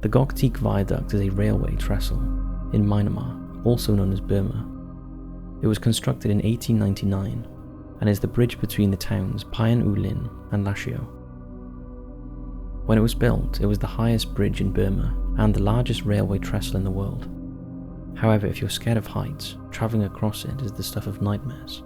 The Gokteik viaduct is a railway trestle in Myanmar, also known as Burma. It was constructed in 1899 and is the bridge between the towns Pyin and Lashio. When it was built, it was the highest bridge in Burma and the largest railway trestle in the world. However, if you're scared of heights, travelling across it is the stuff of nightmares.